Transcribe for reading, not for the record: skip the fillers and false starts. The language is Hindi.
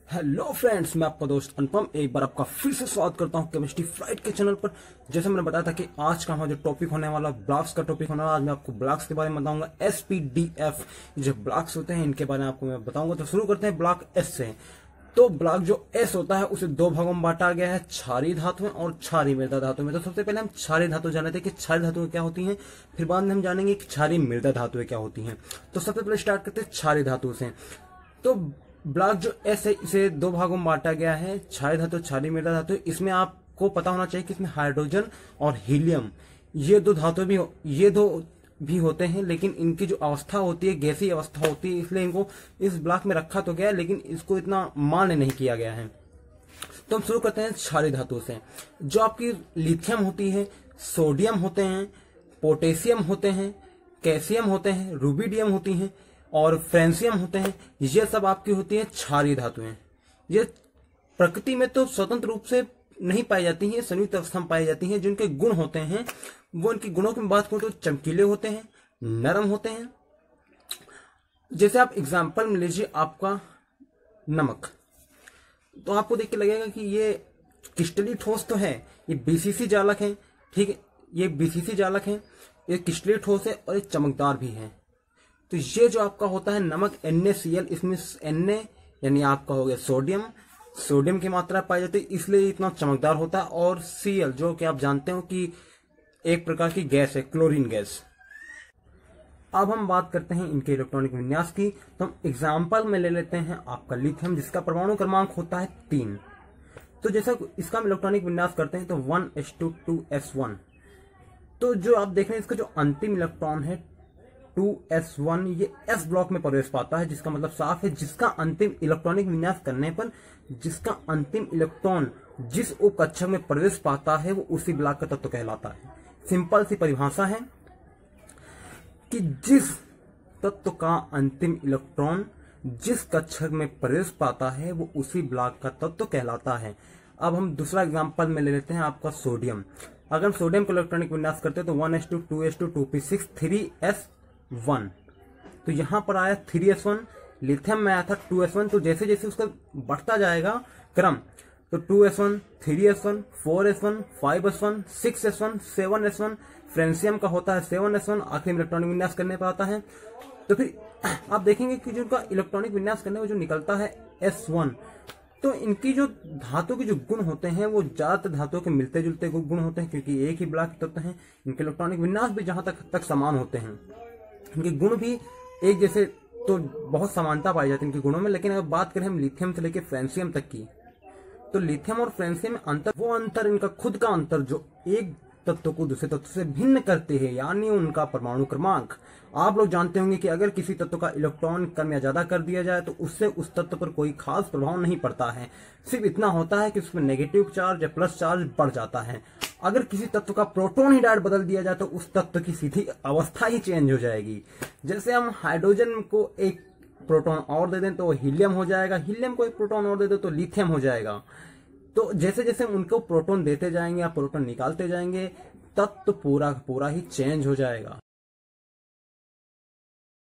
हेलो फ्रेंड्स, मैं आपका दोस्त अनुपम एक बार आपका फिर से स्वागत करता हूं केमिस्ट्री फ्राइड के चैनल पर। जैसे मैंने बताया था कि आज का हमारा जो टॉपिक होने वाला ब्लॉक्स का टॉपिक होने वाला, आज मैं आपको ब्लॉक्स के बारे में बताऊंगा। SPDF जो ब्लॉक्स होते हैं इनके बारे में आपको मैं बताऊंगा। तो शुरू करते हैं ब्लॉक एस से। तो ब्लॉक जो एस होता है उसे दो भागों में बांटा गया है, क्षारीय धातुएं और क्षारीय मृदा धातु में। तो सबसे पहले हम क्षारीय धातु जान लेते हैं कि क्षारीय धातुएं क्या होती हैं, फिर बाद में हम जानेंगे कि क्षारीय मृदा धातुएं क्या होती हैं। तो सबसे पहले स्टार्ट करते हैं क्षारीय धातु से। तो ब्लॉक जो एस है इसे दो भागों में बांटा गया है, क्षारीय धातु क्षारीय मृदा धातु। इसमें आपको पता होना चाहिए कि इसमें हाइड्रोजन और हीलियम ये दो भी होते हैं, लेकिन इनकी जो अवस्था होती है गैसीय अवस्था होती है, इसलिए इनको इस ब्लॉक में रखा तो गया है, लेकिन इसको इतना मान्य नहीं किया गया है। तो हम शुरू करते हैं क्षारीय धातु से। जो आपकी लिथियम होती है, सोडियम होते हैं, पोटेशियम होते हैं, कैल्शियम होते हैं, रुबिडियम होती हैं और फ्रेंसियम होते हैं। ये सब आपकी होती है क्षारीय धातुएं। ये प्रकृति में तो स्वतंत्र रूप से नहीं पाई जाती हैं, संयुक्त अवस्था में पाई जाती हैं। जिनके गुण होते हैं वो, इनकी गुणों की बात करूं तो चमकीले होते हैं, नरम होते हैं। जैसे आप एग्जाम्पल में लीजिए आपका नमक, तो आपको देख के लगेगा कि ये क्रिस्टलीय ठोस तो है, ये बीसीसी जालक है, ठीक है, ये बीसीसी जालक है, ये क्रिस्टलीय ठोस है और ये चमकदार भी है। तो ये जो आपका होता है नमक NaCl, इसमें Na यानी आपका हो गया सोडियम की मात्रा पाई जाती है, इसलिए इतना चमकदार होता है। और Cl जो कि आप जानते हो कि एक प्रकार की गैस है, क्लोरीन गैस। अब हम बात करते हैं इनके इलेक्ट्रॉनिक विन्यास की। तो हम एग्जाम्पल में ले लेते हैं आपका लिथियम, जिसका परमाणु क्रमांक होता है 3। तो जैसा इसका हम इलेक्ट्रॉनिक विन्यास करते हैं तो 1s2 तो जो आप देख रहे हैं इसका जो अंतिम इलेक्ट्रॉन है 2s1, ये s ब्लॉक में प्रवेश पाता है, जिसका मतलब साफ है जिसका अंतिम इलेक्ट्रॉनिक विन्यास करने पर जिसका अंतिम इलेक्ट्रॉन जिस उप कक्षक में प्रवेश पाता है वो उसी ब्लॉक का तत्व कहलाता है। सिंपल सी परिभाषा है कि जिस तत्व का अंतिम इलेक्ट्रॉन जिस कक्षक में प्रवेश पाता है वो उसी ब्लॉक का तत्व कहलाता है। अब हम दूसरा एग्जांपल में ले लेते हैं आपका सोडियम। अगर हम सोडियम का इलेक्ट्रॉनिक विन्यास करते हैं तो 1s2 2s2 2p6 3s1, तो यहां पर आया 3s1। लिथियम में आया था 2s1। तो जैसे जैसे उसका बढ़ता जाएगा क्रम, तो 2s1 3s1 4s1 5s1 6s1 7s1, francium का होता है 7s1, आखिरी में इलेक्ट्रॉनिक विन्यास करने पर आता है। तो फिर आप देखेंगे कि जो उनका इलेक्ट्रॉनिक विन्यास करने में जो निकलता है s1, तो इनकी जो धातु के जो गुण होते हैं वो ज्यादातर धातुओं के मिलते जुलते गुण होते हैं, क्योंकि एक ही ब्लॉक तत्व हैं। इनके इलेक्ट्रॉनिक विन्यास भी जहां तक समान होते हैं, इनके गुण भी एक जैसे, तो बहुत समानता पाई जाती है इनके गुणों में। लेकिन अगर बात करें हम लिथियम से लेकर फ्रेंसियम तक की, तो लिथियम और फ्रेंसियम में अंतर, वो अंतर इनका खुद का अंतर जो एक तत्व को दूसरे तत्व से भिन्न करते हैं, यानी उनका परमाणु क्रमांक। आप लोग जानते होंगे कि अगर किसी तत्व का इलेक्ट्रॉन कम या ज्यादा कर दिया जाए तो उससे उस तत्व पर कोई खास प्रभाव नहीं पड़ता है, सिर्फ इतना होता है कि उसमें नेगेटिव चार्ज या प्लस चार्ज बढ़ जाता है। अगर किसी तत्व का प्रोटॉन ही डायरेक्ट बदल दिया जाए तो उस तत्व की सीधी अवस्था ही चेंज हो जाएगी। जैसे हम हाइड्रोजन को एक प्रोटॉन और दे दें तो हीलियम हो जाएगा, हीलियम को एक प्रोटॉन और दे दो तो लिथियम हो जाएगा। तो जैसे जैसे हम उनको प्रोटॉन देते जाएंगे या प्रोटॉन निकालते जाएंगे, तत्व पूरा ही चेंज हो जाएगा।